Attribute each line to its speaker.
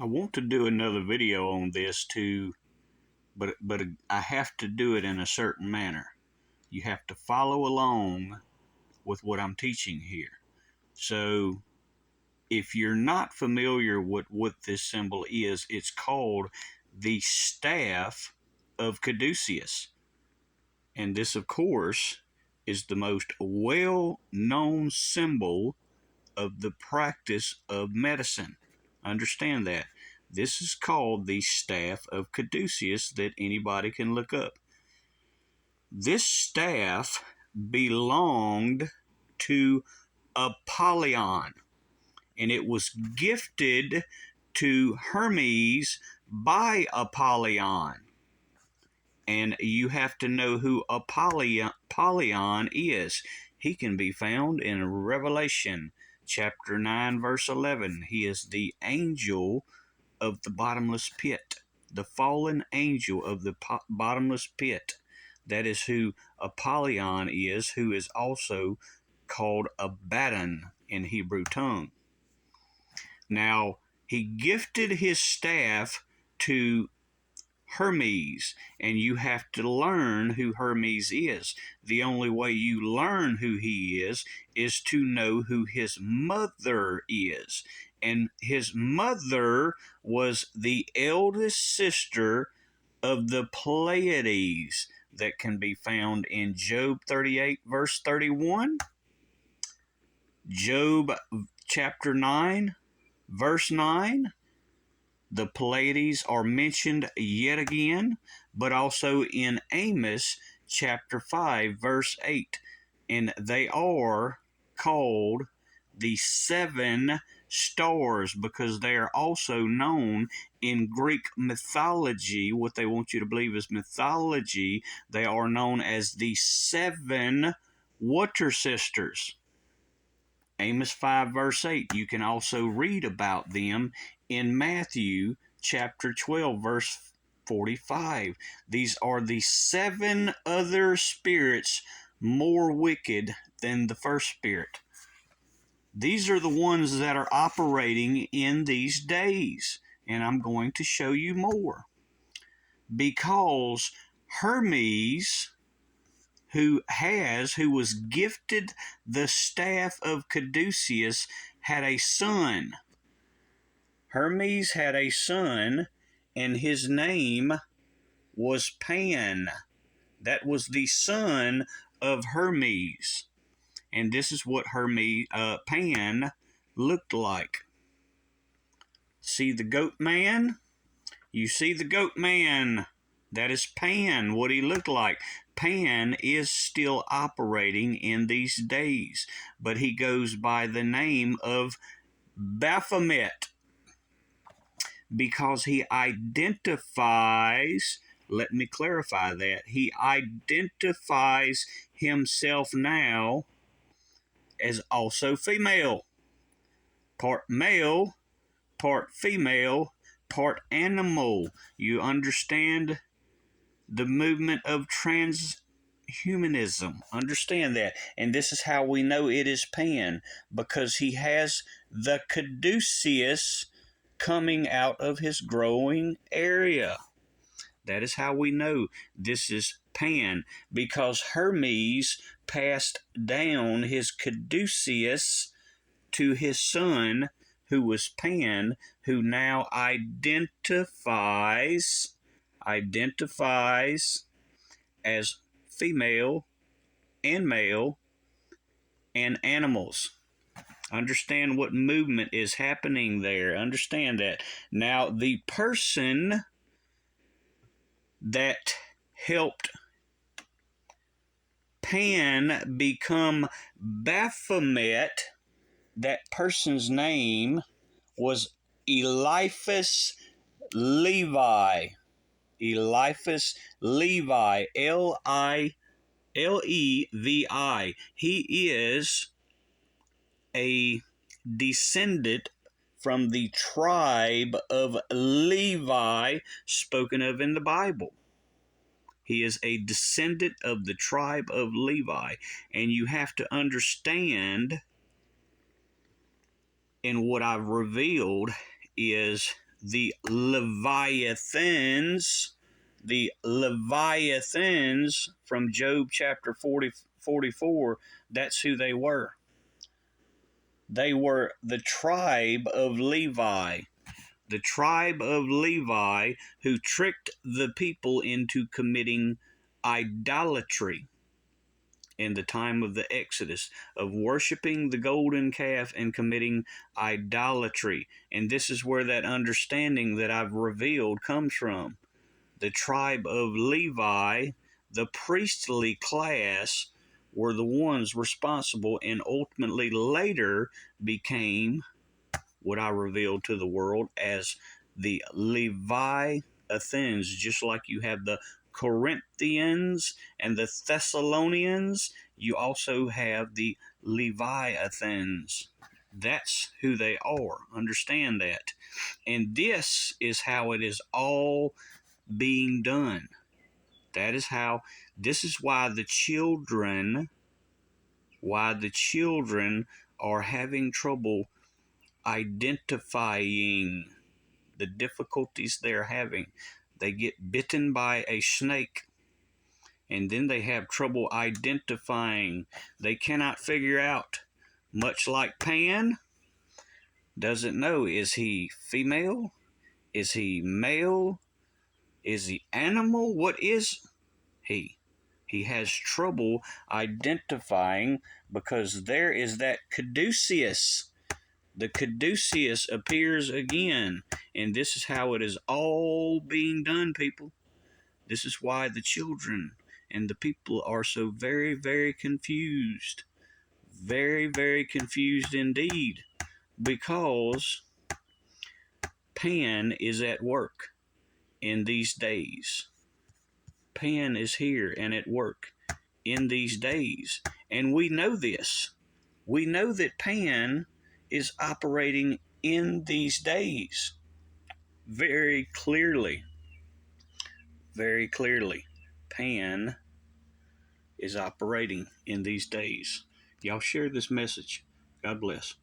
Speaker 1: I want to do another video on this too, but I have to do it in a certain manner. You have to follow along with what I'm teaching here. So if you're not familiar with what this symbol is, it's called the staff of Caduceus. And this, of course, is the most well-known symbol of the practice of medicine. Understand that. This is called the staff of Caduceus that anybody can look up. This staff belonged to Apollyon, and it was gifted to Hermes by Apollyon. And you have to know who Apollyon is. He can be found in Revelation chapter 9, verse 11. He is the angel of the bottomless pit, the fallen angel of the bottomless pit. That is who Apollyon is, who is also called Abaddon in Hebrew tongue. Now, he gifted his staff to Hermes, and you have to learn who Hermes is. The only way you learn who he is to know who his mother is. And his mother was the eldest sister of the Pleiades that can be found in Job 38, verse 31, Job chapter 9, verse 9. The Pleiades are mentioned yet again, but also in Amos chapter 5, verse 8. And they are called the seven stars because they are also known in Greek mythology. What they want you to believe is mythology. They are known as the seven water sisters. Amos 5, verse 8. You can also read about them in Matthew chapter 12, verse 45. These are the seven other spirits more wicked than the first spirit. These are the ones that are operating in these days, and I'm going to show you more. Because Hermes, who was gifted the staff of Caduceus, had a son. Hermes had a son, and his name was Pan. That was the son of Hermes. And this is what Pan looked like. See the goat man? You see the goat man. That is Pan, what he looked like. Pan is still operating in these days, but he goes by the name of Baphomet because he identifies, let me clarify that, he identifies himself now as also female. Part male, part female, part animal. You understand the movement of transhumanism. Understand that. And this is how we know it is Pan, because he has the caduceus coming out of his growing area. That is how we know this is Pan, because Hermes passed down his caduceus to his son, who was Pan, who now identifies as female and male and animals. Understand what movement is happening there. Understand that. Now, the person that helped Pan become Baphomet, that person's name was Eliphas Levi. Eliphas Levi, L-I-L-E-V-I. He is a descendant from the tribe of Levi spoken of in the Bible. He is a descendant of the tribe of Levi. And you have to understand, and what I've revealed is the Leviathans, from Job chapter 44, that's who they were. They were the tribe of Levi. The tribe of Levi who tricked the people into committing idolatry in the time of the Exodus, of worshiping the golden calf and committing idolatry. And this is where that understanding that I've revealed comes from. The tribe of Levi, the priestly class, were the ones responsible and ultimately later became what I revealed to the world as the Leviathans, just like you have the Corinthians and the Thessalonians, you also have the Leviathans. That's who they are. Understand that. And this is how it is all being done. This is why the children are having trouble identifying the difficulties they're having. They get bitten by a snake, and then they have trouble identifying. They cannot figure out, much like Pan doesn't know, is he female? Is he male? Is he animal? What is he? He has trouble identifying because there is that caduceus. The caduceus appears again, and this is how it is all being done, people. This is why the children and the people are so very, very confused. Very, very confused indeed, because Pan is at work in these days. Pan is here and at work in these days, and we know this. We know that Pan is operating in these days very clearly. Very clearly, Pan is operating in these days. Y'all share this message. God bless.